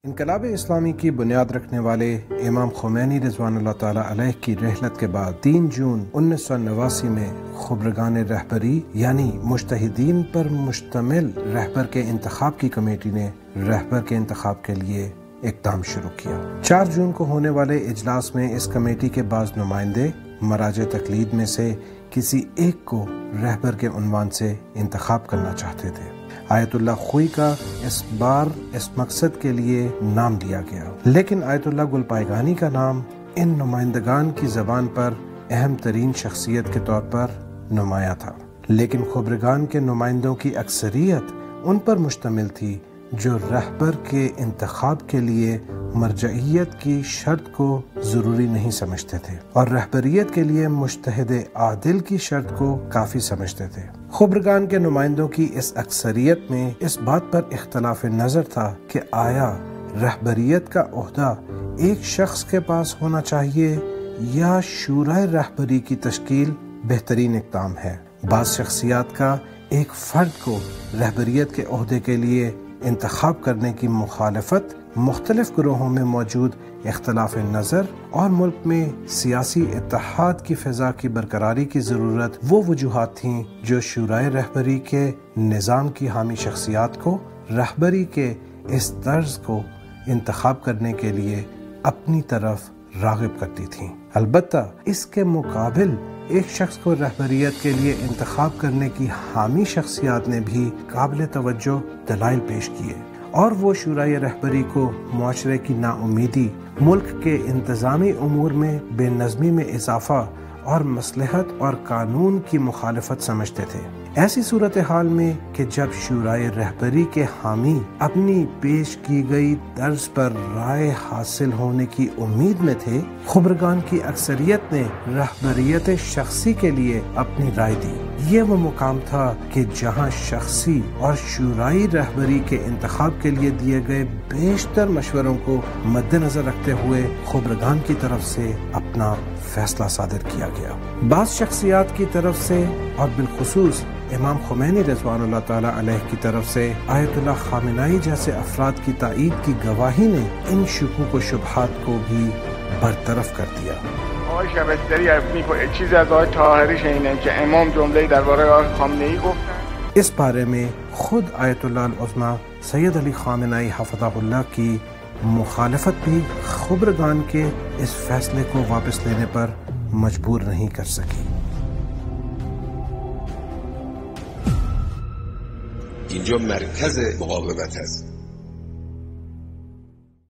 انقلاب اسلامی کی بنیاد رکھنے والے امام خمینی رضوان اللہ تعالیٰ علیہ کی رحلت کے بعد 3 جون 1989 میں خبرگان رہبری یعنی مجتہدین پر مشتمل رہبر کے انتخاب کی کمیٹی نے رہبر کے انتخاب کے لیے اقدام شروع کیا۔ 4 جون کو ہونے والے اجلاس میں اس کمیٹی کے بعض نمائندے مراجع تقلید میں سے کسی ایک کو رہبر کے عنوان سے انتخاب کرنا چاہتے تھے۔ آیت اللہ خوئی کا اس بار اس مقصد کے لیے نام لیا گیا، لیکن آیت اللہ گل پائگانی کا نام ان نمائندگان کی زبان پر اہم ترین شخصیت کے طور پر نمایاں تھا، لیکن خبرگان کے نمائندوں کی اکثریت ان پر مشتمل تھی جو رہبر کے انتخاب کے لیے مرجعیت کی شرط کو ضروری نہیں سمجھتے تھے اور رہبریت کے لیے مجتہد عادل کی شرط کو کافی سمجھتے تھے۔ خبرگان کے نمائندوں کی اس اکثریت میں اس بات پر اختلاف نظر تھا کہ آیا رہبریت کا عہدہ ایک شخص کے پاس ہونا چاہیے یا شورائے رہبری کی تشکیل بہترین اقدام ہے۔ بعض شخصیات کا ایک فرد کو رہبریت کے عہدے کے لیے انتخاب کرنے کی مخالفت مختلف گروہوں میں موجود اختلاف نظر اور ملک میں سیاسی اتحاد کی فضا کی برقراری کی ضرورت وہ وجوہات تھیں جو شورائے رہبری کے نظام کی حامی شخصیات کو رہبری کے اس طرز کو انتخاب کرنے کے لیے اپنی طرف راغب کرتی تھیں۔ البتہ اس کے مقابل ایک شخص کو رہبریت کے لیے انتخاب کرنے کی حامی شخصیات نے بھی قابل توجہ دلائل پیش کیے اور وہ شورائے رہبری کو معاشرے کی ناامیدی، ملک کے انتظامی امور میں بے نظمی میں اضافہ اور مصلحت اور قانون کی مخالفت سمجھتے تھے۔ ایسی صورتحال میں کہ جب شورائے رہبری کے حامی اپنی پیش کی گئی طرز پر رائے حاصل ہونے کی امید میں تھے، خبرگان کی اکثریت نے رہبریت شخصی کے لیے اپنی رائے دی۔ یہ وہ مقام تھا کہ جہاں شخصی اور شورائی رہبری کے انتخاب کے لیے دیے گئے بیشتر مشوروں کو مد نظر رکھتے ہوئے خبرگان کی طرف سے اپنا فیصلہ صادر کیا گیا۔ بعض شخصیات کی طرف سے اور بالخصوص امام خمینی رضوان اللہ تعالیٰ علیہ کی طرف سے آیت اللہ خامنائی جیسے افراد کی تائید کی گواہی نے ان شکوک و شبہات کو بھی برطرف کر دیا۔ آقای شبستری یک چیز از آقای طاهری شنیدم که امام جمله‌ای درباره آقای خامنه‌ای گفتن. اس بارے میں خود آیت اللہ العظمی سید علی خامنائی حفظہ اللہ کی مخالفت بھی خبرگان کے اس فیصلے کو واپس لینے پر مجبور نہیں کر سکی۔ اینجا مرکز مقاومت است.